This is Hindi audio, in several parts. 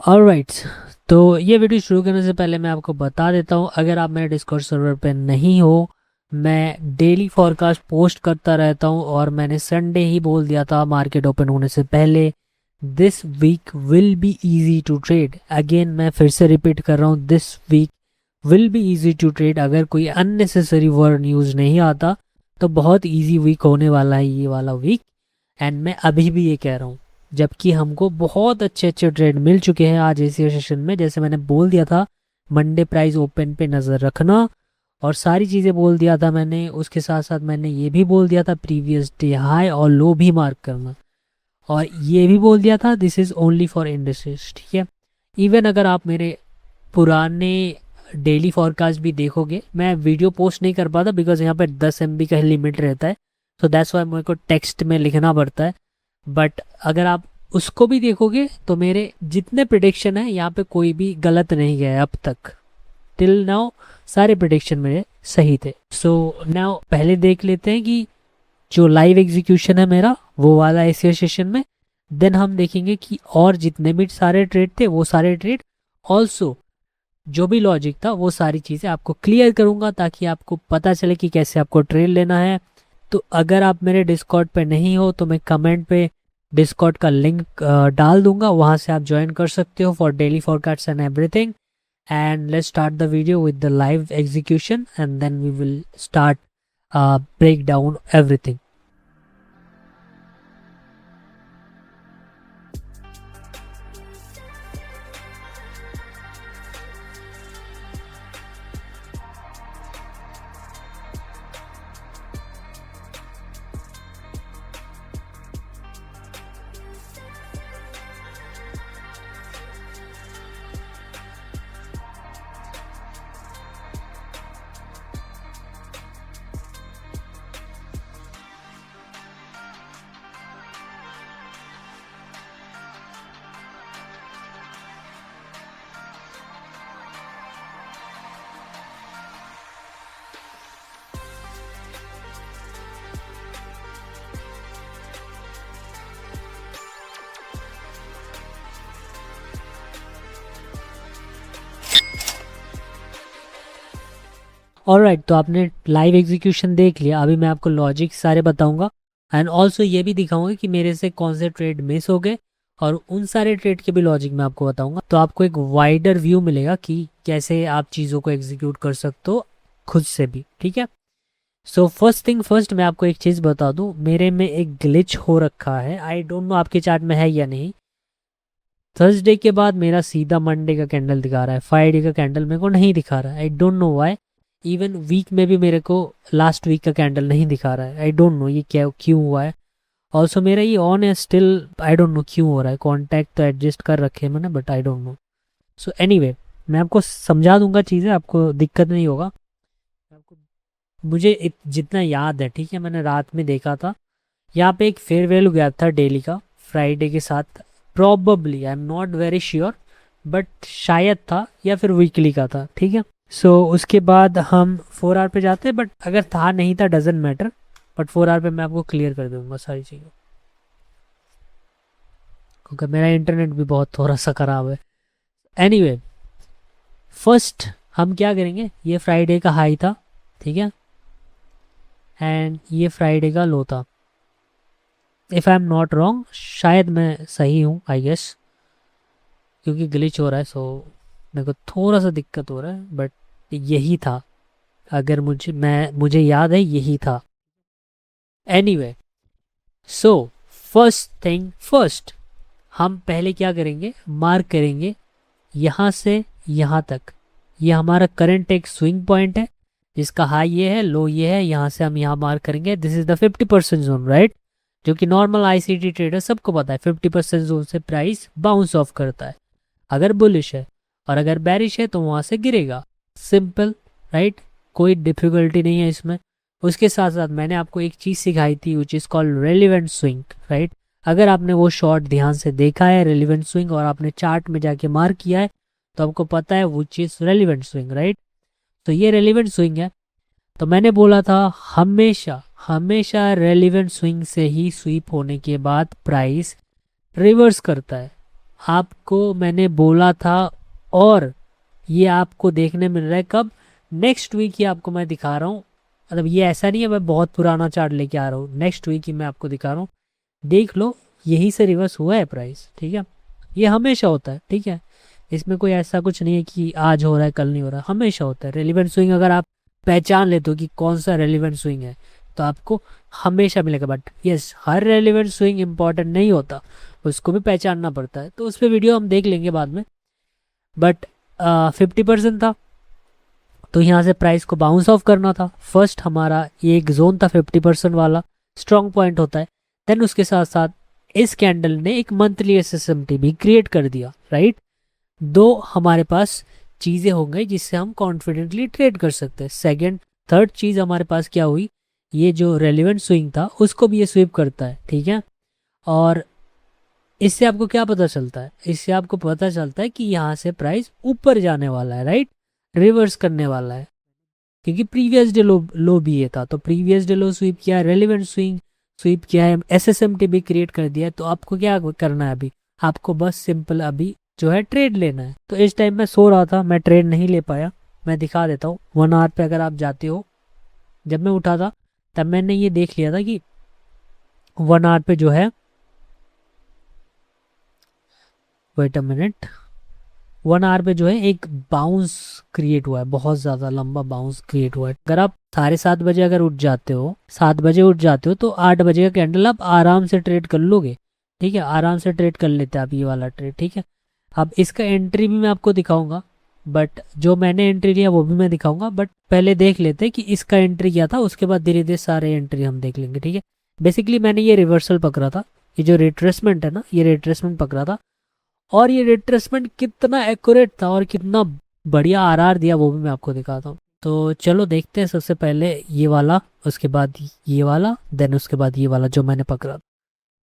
ऑलराइट, तो ये वीडियो शुरू करने से पहले मैं आपको बता देता हूँ, अगर आप मेरे डिस्कॉर्ड सर्वर पे नहीं हो, मैं डेली फॉरकास्ट पोस्ट करता रहता हूँ और मैंने संडे ही बोल दिया था मार्केट ओपन होने से पहले, this week will be easy to trade. Again मैं फिर से रिपीट कर रहा हूँ, this week will be easy to trade. अगर कोई अननेसेसरी वर्ड न्यूज़ नहीं आता तो बहुत इजी वीक होने वाला है ये वाला वीक। एंड मैं अभी भी ये कह रहा हूँ, जबकि हमको बहुत अच्छे अच्छे ट्रेड मिल चुके हैं आज एशिया सेशन में। जैसे मैंने बोल दिया था, मंडे प्राइस ओपन पे नज़र रखना और सारी चीज़ें बोल दिया था मैंने। उसके साथ साथ मैंने ये भी बोल दिया था प्रीवियस डे हाई और लो भी मार्क करना, और ये भी बोल दिया था this is only for industries, ठीक है। इवन अगर आप मेरे पुराने डेली फॉरकास्ट भी देखोगे, मैं वीडियो पोस्ट नहीं कर पाता बिकॉज यहाँ पे 10 MB का लिमिट रहता है, तो दैट्स वाई मेरे को टेक्स्ट में लिखना पड़ता है। बट अगर आप उसको भी देखोगे तो मेरे जितने प्रिडिक्शन है यहाँ पे कोई भी गलत नहीं गया है अब तक। टिल नाउ सारे प्रिडिक्शन मेरे सही थे। सो नाउ पहले देख लेते हैं कि जो लाइव एग्जीक्यूशन है मेरा वो वाला एशिया सेशन में। देन हम देखेंगे कि और जितने भी सारे ट्रेड थे वो सारे ट्रेड, ऑल्सो जो भी लॉजिक था वो सारी चीज़ें आपको क्लियर करूंगा ताकि आपको पता चले कि कैसे आपको ट्रेड लेना है। तो अगर आप मेरे डिस्कॉर्ड पे नहीं हो तो मैं कमेंट पे डिस्कॉर्ड का लिंक डाल दूंगा, वहां से आप ज्वाइन कर सकते हो for daily forecast and everything. And let's start the video with the live execution and then we will start break down everything. Alright, तो आपने लाइव एग्जीक्यूशन देख लिया। अभी मैं आपको लॉजिक सारे बताऊंगा एंड ऑल्सो ये भी दिखाऊंगा कि मेरे से कौन से ट्रेड मिस हो गए, और उन सारे ट्रेड के भी लॉजिक मैं आपको बताऊंगा। तो आपको एक वाइडर व्यू मिलेगा कि कैसे आप चीज़ों को एग्जीक्यूट कर सकते हो खुद से भी, ठीक है। सो फर्स्ट थिंग फर्स्ट, मैं आपको एक चीज़ बता दूं, मेरे में एक ग्लिच हो रखा है। आई डोंट नो आपके चार्ट में है या नहीं। थर्सडे के बाद मेरा सीधा मंडे का कैंडल दिखा रहा है, फ्राइडे का कैंडल मेरे को नहीं दिखा रहा है। I don't know why. Even week में भी मेरे को लास्ट वीक का कैंडल नहीं दिखा रहा है। आई डोंट नो ये क्या क्यों हुआ है। ऑल्सो मेरा ये ऑन है स्टिल, आई डोंट नो क्यों हो रहा है। कॉन्टैक्ट तो एडजस्ट कर रखे हैं मैंने, but I don't no. So anyway, मैं आपको समझा दूंगा चीज़ें, आपको दिक्कत नहीं होगा। आपको मुझे जितना याद है, ठीक है, मैंने रात में देखा था यहाँ पे एक फेयरवेल गया था डेली का फ्राइडे के साथ। Probably, I am not very sure, but शायद था या फिर वीकली का था, ठीक है। सो उसके बाद हम 4 आवर पे जाते हैं, बट अगर था नहीं था डजेंट मैटर, बट 4 आवर पे मैं आपको क्लियर कर दूंगा सारी चीज़ें, क्योंकि मेरा इंटरनेट भी बहुत थोड़ा सा ख़राब है। एनीवे, फर्स्ट हम क्या करेंगे, ये फ्राइडे का हाई था, ठीक है, एंड ये फ्राइडे का लो था। If I am not wrong, शायद मैं सही हूँ आई गेस, क्योंकि ग्लिच हो रहा है। सो मेरे को थोड़ा सा दिक्कत हो रहा है, बट यही था। अगर मुझे याद है यही था। Anyway, so first thing first, हम पहले क्या करेंगे, मार्क करेंगे यहाँ से यहाँ तक। ये हमारा करंट एक स्विंग पॉइंट है, जिसका हाई ये है, लो ये है। यहाँ से हम यहाँ मार्क करेंगे, this is the 50% zone, right. जो कि नॉर्मल आईसीटी ट्रेडर सबको पता है, 50% जोन से प्राइस बाउंस ऑफ करता है अगर बुलिश है, और अगर बैरिश है तो वहाँ से गिरेगा। सिंपल, राइट, कोई डिफिकल्टी नहीं है इसमें। उसके साथ साथ मैंने आपको एक चीज़ सिखाई थी which is called relevant swing, right. अगर आपने वो शॉर्ट ध्यान से देखा है रेलिवेंट स्विंग, और आपने चार्ट में जाके मार्क किया है, तो आपको पता है which is relevant swing, right. तो ये रेलिवेंट स्विंग है। तो मैंने बोला था हमेशा हमेशा रेलिवेंट स्विंग से ही स्वीप होने के बाद प्राइस रिवर्स करता है। आपको मैंने बोला था, और ये आपको देखने मिल रहा है कब, नेक्स्ट वीक ही आपको मैं दिखा रहा हूँ। मतलब ये ऐसा नहीं है मैं बहुत पुराना चार्ट लेके आ रहा हूँ, नेक्स्ट वीक ही मैं आपको दिखा रहा हूँ। देख लो, यहीं से रिवर्स हुआ है प्राइस, ठीक है। ये हमेशा होता है, ठीक है। इसमें कोई ऐसा कुछ नहीं है कि आज हो रहा है कल नहीं हो रहा, हमेशा होता है रेलिवेंट स्विंग। अगर आप पहचान लेते हो कि कौन सा रेलिवेंट स्विंग है तो आपको हमेशा मिलेगा। But yes, her relevant swing important नहीं होता, उसको भी पहचानना पड़ता है, तो उस पर वीडियो हम देख लेंगे बाद में। बट 50% था, तो यहाँ से प्राइस को बाउंस ऑफ करना था। फर्स्ट हमारा ये एक जोन था 50% वाला, स्ट्रॉन्ग पॉइंट होता है। देन उसके साथ साथ इस कैंडल ने एक मंथली एसएसएमटी भी क्रिएट कर दिया, राइट। दो हमारे पास चीज़ें हो गई जिससे हम कॉन्फिडेंटली ट्रेड कर सकते हैं। सेकंड, थर्ड चीज़ हमारे पास क्या हुई, ये जो रेलिवेंट स्विंग था उसको भी ये स्वीप करता है, ठीक है। और इससे आपको क्या पता चलता है, इससे आपको पता चलता है कि यहाँ से प्राइस ऊपर जाने वाला है, राइट, रिवर्स करने वाला है। क्योंकि प्रीवियस डे लो लो भी ये था, तो प्रीवियस डे लो स्वीप किया है, रेलिवेंट स्विंग स्वीप किया है, एसएसएमटी भी क्रिएट कर दिया है। तो आपको क्या करना है अभी, आपको बस सिंपल अभी जो है ट्रेड लेना है। तो इस टाइम मैं सो रहा था, मैं ट्रेड नहीं ले पाया। मैं दिखा देता हूँ 1 आवर पे अगर आप जाते हो, जब मैं उठा था तब मैंने ये देख लिया था कि 1 आवर पे जो है, वेट अ मिनट, 1 आवर पे जो है एक बाउंस क्रिएट हुआ है, बहुत ज़्यादा लंबा बाउंस क्रिएट हुआ है। अगर आप 7:30 बजे अगर उठ जाते हो, 7 बजे उठ जाते हो, तो 8 बजे का कैंडल आप आराम से ट्रेड कर लोगे, ठीक है, आराम से ट्रेड कर लेते हैं आप ये वाला ट्रेड, ठीक है। अब इसका एंट्री भी मैं आपको दिखाऊंगा, बट जो मैंने एंट्री लिया वो भी मैं दिखाऊंगा। बट पहले देख लेते हैं कि इसका एंट्री क्या था, उसके बाद धीरे धीरे सारे एंट्री हम देख लेंगे, ठीक है। बेसिकली मैंने ये रिवर्सल पकड़ा था, ये जो रिट्रेसमेंट है ना, ये रिट्रेसमेंट पकड़ा था। और ये रिट्रेसमेंट कितना एक्यूरेट था और कितना बढ़िया आरआर दिया वो भी मैं आपको दिखाता हूँ। तो चलो देखते हैं, सबसे पहले ये वाला, उसके बाद ये वाला, देन उसके बाद ये वाला जो मैंने पकड़ा।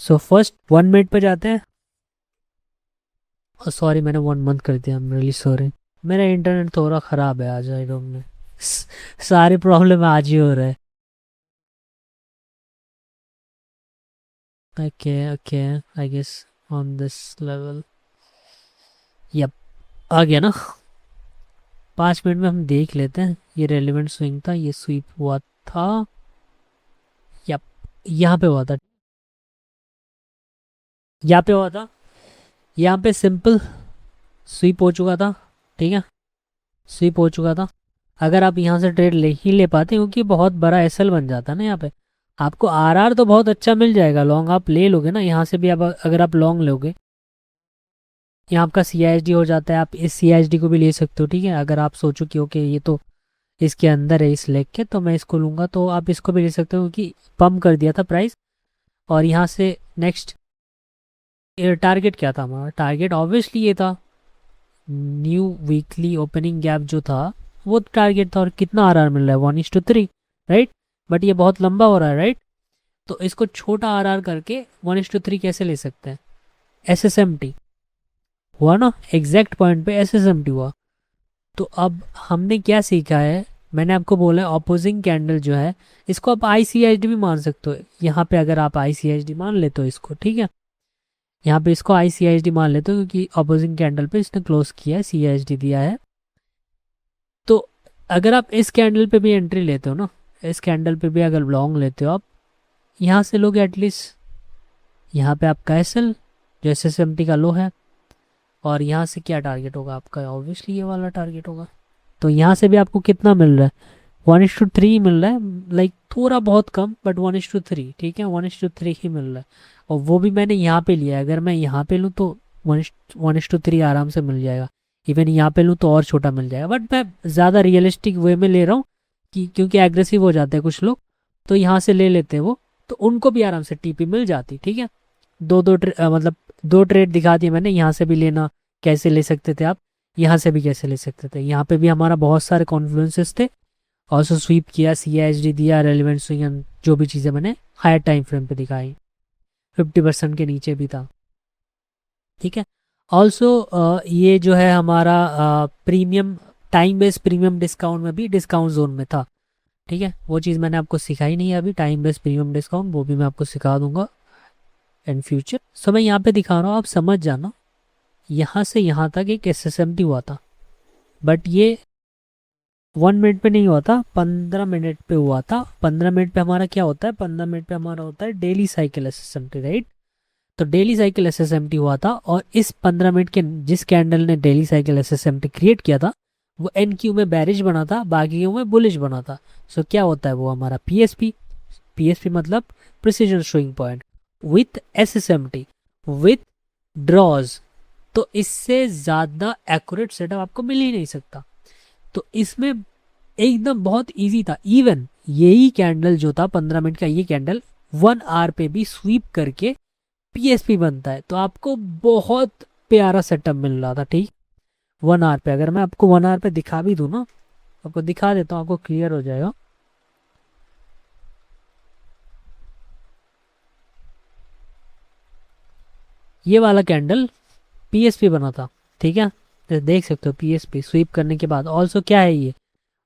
सो फर्स्ट 1 मिनट पे जाते हैं। सॉरी, मैंने 1 मंथ कर दिया, आई एम रियली सॉरी। मेरा इंटरनेट थोड़ा ख़राब है आज, आई डोंट नो, सारी प्रॉब्लम आज ही हो रहा है। Okay okay, I guess on this level, yup, आ गया ना। 5 मिनट में हम देख लेते हैं। ये रेलिवेंट स्विंग था, ये स्वीप हुआ था, यप, यहाँ पे हुआ था, यहाँ पे हुआ था, यहाँ पे सिंपल स्वीप हो चुका था, ठीक है, स्वीप हो चुका था। अगर आप यहाँ से ट्रेड ले ही ले पाते, क्योंकि बहुत बड़ा एसएल बन जाता है ना यहाँ पे, आपको आरआर तो बहुत अच्छा मिल जाएगा, लॉन्ग आप ले लोगे ना यहाँ से भी। आप अगर आप लॉन्ग लोगे, यहाँ आपका सीआईएसडी हो जाता है, आप इस सीआईएसडी को भी ले सकते हो, ठीक है। अगर आप सोचो कि ओके ये तो इसके अंदर है इस लेग के, तो मैं इसको लूँगा, तो आप इसको भी ले सकते हो, क्योंकि पम्प कर दिया था प्राइस। और यहाँ से नेक्स्ट टारगेट क्या था हमारा, टारगेट ऑब्वियसली ये था, न्यू वीकली ओपनिंग गैप जो था वो टारगेट था। और कितना आरआर मिल रहा है, 1:3, राइट। बट ये बहुत लंबा हो रहा है, राइट। तो इसको छोटा आरआर करके 1:3 कैसे ले सकते हैं, एसएसएमटी हुआ ना, एग्जैक्ट पॉइंट पे एसएसएमटी हुआ। तो अब हमने क्या सीखा है, मैंने आपको बोला है ऑपोजिंग कैंडल जो है, इसको आप आईसीएचडी भी मान सकते हो। यहाँ पे अगर आप आईसीएचडी मान लेते हो इसको, ठीक है, यहाँ पे इसको आईसीएचडी मान लेते हो, क्योंकि ऑपोजिंग कैंडल पे इसने क्लोज किया है, सीएचडी दिया है। तो अगर आप इस कैंडल पे भी एंट्री लेते हो ना, इस कैंडल पे भी अगर लॉन्ग लेते हो आप, यहाँ से लोगे एटलीस्ट, यहाँ पे आपका एसएल जो एसएसएमटी का लो है, और यहाँ से क्या टारगेट होगा आपका, ऑब्वियसली ये वाला टारगेट होगा। तो यहाँ से भी आपको कितना मिल रहा है, 1:3 मिल रहा है, लाइक थोड़ा बहुत कम, बट 1:3, ठीक है, 1:3 ही मिल रहा है। और वो भी मैंने यहाँ पे लिया है, अगर मैं यहाँ पे लूँ तो 1:3 आराम से मिल जाएगा। इवन यहाँ पे लूँ तो और छोटा मिल जाएगा, बट मैं ज़्यादा रियलिस्टिक वे में ले रहा हूँ, कि क्योंकि एग्रेसिव हो जाते हैं कुछ लोग, तो यहाँ से ले लेते हैं वो, तो उनको भी आराम से टीपी मिल जाती, ठीक है। मतलब 2 ट्रेड दिखा दिए मैंने, यहाँ से भी लेना कैसे ले सकते थे आप, यहाँ से भी कैसे ले सकते थे। यहाँ पे भी हमारा बहुत सारे कॉन्फ्लुएंसेस थे, ऑल्सो स्वीप किया, सीएचडी दिया, रेलिवेंट स्विंग, जो भी चीज़ें मैंने हायर टाइम फ्रेम पे दिखाई, 50% के नीचे भी था, ठीक है। ऑल्सो ये जो है हमारा premium, time based premium discount में भी डिस्काउंट जोन में था, ठीक है। वो चीज़ मैंने आपको सिखाई नहीं है अभी, टाइम बेस्ड प्रीमियम डिस्काउंट, वो भी मैं आपको सिखा दूंगा इन फ्यूचर। सो मैं यहाँ पे दिखा रहा हूँ, आप समझ जाना, यहाँ से यहाँ तक एक SSMT हुआ था, बट ये 1 मिनट पे नहीं हुआ था, 15 मिनट पे हुआ था। 15 मिनट पे हमारा क्या होता है, 15 मिनट पे हमारा होता है डेली साइकिल SSMT, राइट। तो डेली साइकिल SSMT हुआ था, और इस 15 मिनट के जिस कैंडल ने डेली साइकिल SSMT क्रिएट किया था वो NQ में बैरिश बना था, बाकियों में बुलिश बना था। सो क्या होता है वो हमारा PSP मतलब precision showing point with SSMT with draws. तो इससे ज़्यादा एक्यूरेट सेटअप आपको मिल ही नहीं सकता। तो इसमें एकदम बहुत इजी था। इवन यही कैंडल जो था 15 मिनट का, ये कैंडल 1 आवर पे भी स्वीप करके PSP बनता है। तो आपको बहुत प्यारा सेटअप मिल रहा था, ठीक। 1 आवर पे, अगर मैं आपको 1 आवर पे दिखा भी दूँ ना, आपको दिखा देता हूँ, आपको क्लियर हो जाएगा। ये वाला कैंडल PSP बना था, ठीक है। तो देख सकते हो PSP स्वीप करने के बाद ऑल्सो क्या है, ये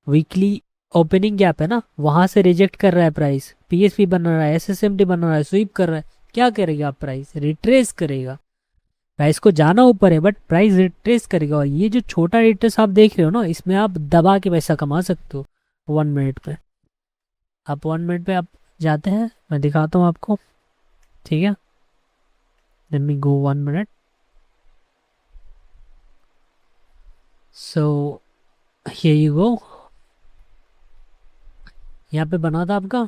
वीकली ओपनिंग गैप है ना, वहां से रिजेक्ट कर रहा है प्राइस, PSP बना रहा है, SSMT बना रहा है, स्वीप कर रहा है। क्या करेगा प्राइस, रिट्रेस करेगा। प्राइस को जाना ऊपर है, बट प्राइस रिट्रेस करेगा। और ये जो छोटा रिट्रेस आप देख रहे हो ना, इसमें आप दबा के पैसा कमा सकते हो 1 मिनट पे। आप 1 मिनट पे आप जाते हैं, मैं दिखाता हूँ आपको, ठीक है। Let me go 1 minute. So here you go, यहाँ पे बना था आपका।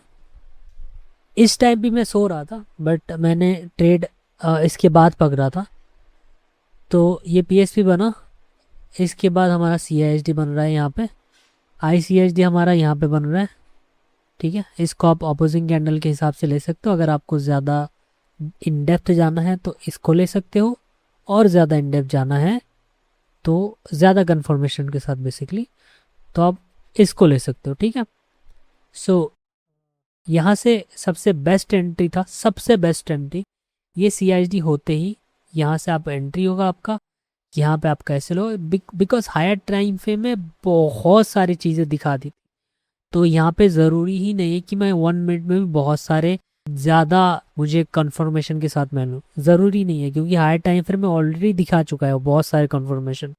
इस टाइम भी मैं सो रहा था, बट मैंने ट्रेड इसके बाद पकड़ा था। तो ये PSP बना, इसके बाद हमारा CISD बन रहा है यहाँ पे, ICSD हमारा यहाँ पे बन रहा है, ठीक है। इसको आप अपोजिंग कैंडल के हिसाब से ले सकते हो। अगर आपको ज़्यादा इन डेप्थ जाना है तो इसको ले सकते हो, और ज़्यादा इन डेप्थ जाना है तो ज़्यादा कन्फर्मेशन के साथ बेसिकली तो आप इसको ले सकते हो, ठीक है। सो यहाँ से सबसे बेस्ट एंट्री था, सबसे बेस्ट एंट्री ये CISD होते ही यहाँ से आप एंट्री होगा आपका। यहाँ पे आप कैसे लो, बिकॉज हायर टाइम फ्रेम में बहुत सारी चीज़ें दिखा दी। तो यहाँ पे ज़रूरी ही नहीं है कि मैं 1 मिनट में भी बहुत सारे ज़्यादा मुझे कंफर्मेशन के साथ मैं लूँ, ज़रूरी नहीं है, क्योंकि हायर टाइम फ्रेम में ऑलरेडी दिखा चुका है वो बहुत सारे कंफर्मेशन।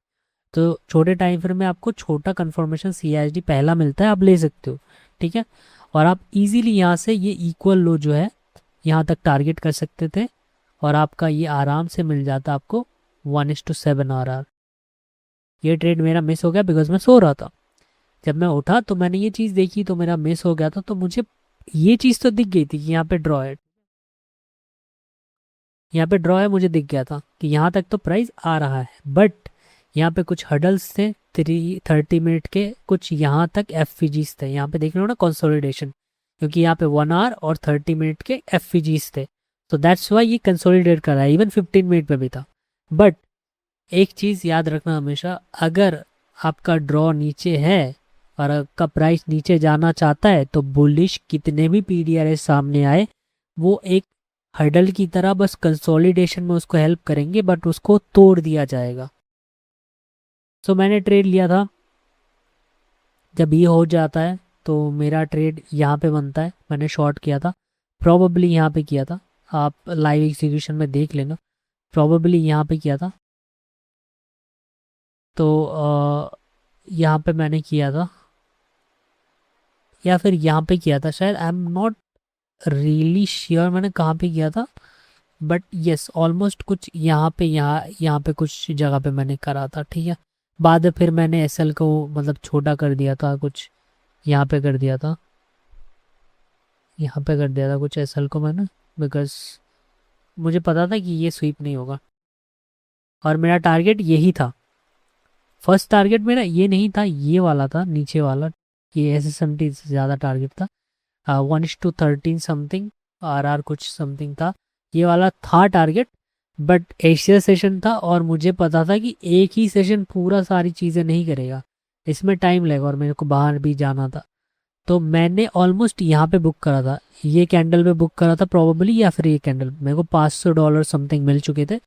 तो छोटे टाइम फ्रेम में आपको छोटा कंफर्मेशन CISD पहला मिलता है, आप ले सकते हो, ठीक है। और आप इजीली यहाँ से ये इक्वल लो जो है यहाँ तक टारगेट कर सकते थे, और आपका ये आराम से मिल जाता आपको 1:7 RR। ये ट्रेड मेरा मिस हो गया बिकॉज मैं सो रहा था। जब मैं उठा तो मैंने ये चीज़ देखी तो मेरा मिस हो गया था। तो मुझे ये चीज़ तो दिख गई थी कि यहाँ पे ड्रॉ है, यहाँ पे ड्रॉ है, मुझे दिख गया था कि यहाँ तक तो प्राइस आ रहा है। बट यहाँ पे कुछ हडल्स थे 30 मिनट के, कुछ यहाँ तक FVGs थे। यहाँ पे देख रहे हो ना कंसोलिडेशन, क्योंकि यहाँ पे 1 आवर और 30 मिनट के FVGs थे। तो दैट्स वाई ये कंसोलिडेट कर रहा है। इवन 15 मिनट पे भी था। बट एक चीज़ याद रखना हमेशा, अगर आपका ड्रॉ नीचे है और आपका प्राइस नीचे जाना चाहता है तो बुलिश कितने भी PDRS सामने आए वो एक हर्डल की तरह बस कंसोलिडेशन में उसको हेल्प करेंगे, बट उसको तोड़ दिया जाएगा। सो मैंने ट्रेड लिया था, जब ये हो जाता है तो मेरा ट्रेड यहाँ पे बनता है। मैंने शॉर्ट किया था, प्रॉबेबली यहाँ पे किया था, आप लाइव एग्जीक्यूशन में देख लेना, प्रॉबेबली यहाँ पे किया था। तो यहाँ पे मैंने किया था, या फिर यहाँ पे किया था शायद, I am not really sure मैंने कहाँ पे किया था। बट यस ऑलमोस्ट कुछ यहाँ पे, यहाँ पे कुछ जगह पे मैंने करा था, ठीक है। बाद में फिर मैंने SL को मतलब छोटा कर दिया था, कुछ यहाँ पे कर दिया था, यहाँ पे कर दिया था कुछ SL को मैंने, बिकॉज मुझे पता था कि ये स्वीप नहीं होगा और मेरा टारगेट यही था। फर्स्ट टारगेट मेरा ये नहीं था, ये वाला था नीचे वाला, ये SSMT से ज़्यादा टारगेट था। 1:13 समथिंग RR कुछ समथिंग था, ये वाला था टारगेट। बट एशिया सेशन था और मुझे पता था कि एक ही सेशन पूरा सारी चीज़ें नहीं करेगा, इसमें टाइम लगेगा और मेरे को बाहर भी जाना था। तो मैंने ऑलमोस्ट यहाँ पे बुक करा था, ये कैंडल पे बुक करा था प्रॉबेबली, या फिर ये कैंडल मेरे को $500 समथिंग मिल चुके थे।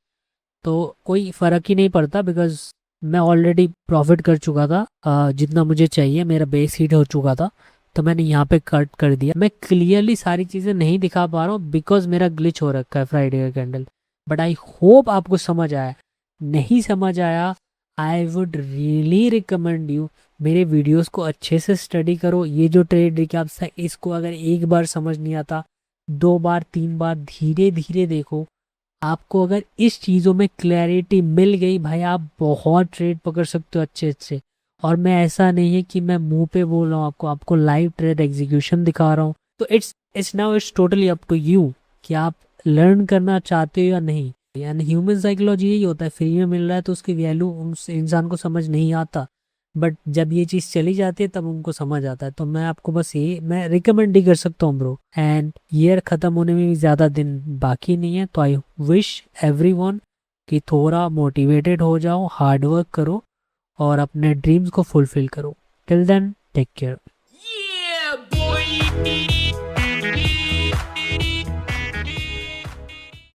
तो कोई फ़र्क ही नहीं पड़ता बिकॉज मैं ऑलरेडी प्रॉफिट कर चुका था, जितना मुझे चाहिए, मेरा बेस हिट हो चुका था। तो मैंने यहाँ पे कट कर दिया। मैं क्लियरली सारी चीज़ें नहीं दिखा पा रहा हूँ बिकॉज मेरा ग्लिच हो रखा है फ्राइडे का कैंडल। बट आई होप आपको समझ आया नहीं समझ आया, I would really recommend you मेरे वीडियोस को अच्छे से स्टडी करो। ये जो ट्रेड रिकैप्स है इसको अगर एक बार समझ नहीं आता, 2 बार 3 बार धीरे धीरे देखो। आपको अगर इस चीज़ों में क्लैरिटी मिल गई भाई, आप बहुत ट्रेड पकड़ सकते हो अच्छे अच्छे। और मैं ऐसा नहीं है कि मैं मुंह पे बोल रहा हूँ, आपको लाइव ट्रेड एग्जीक्यूशन दिखा रहा हूँ। तो it's totally up to you कि आप लर्न करना चाहते हो या नहीं। यानी ह्यूमन साइकोलॉजी यही होता है, फ्री में मिल रहा है तो उसकी वैल्यू उस इंसान को समझ नहीं आता, बट जब ये चीज़ चली जाती है तब उनको समझ आता है। तो मैं आपको बस ये मैं रिकमेंड ही कर सकता हूँ ब्रो। एंड ईयर ख़त्म होने में भी ज़्यादा दिन बाकी नहीं है, तो आई विश एवरीवन कि थोड़ा मोटिवेटेड हो जाओ, हार्ड वर्क करो और अपने ड्रीम्स को फुलफिल करो। Till then take care.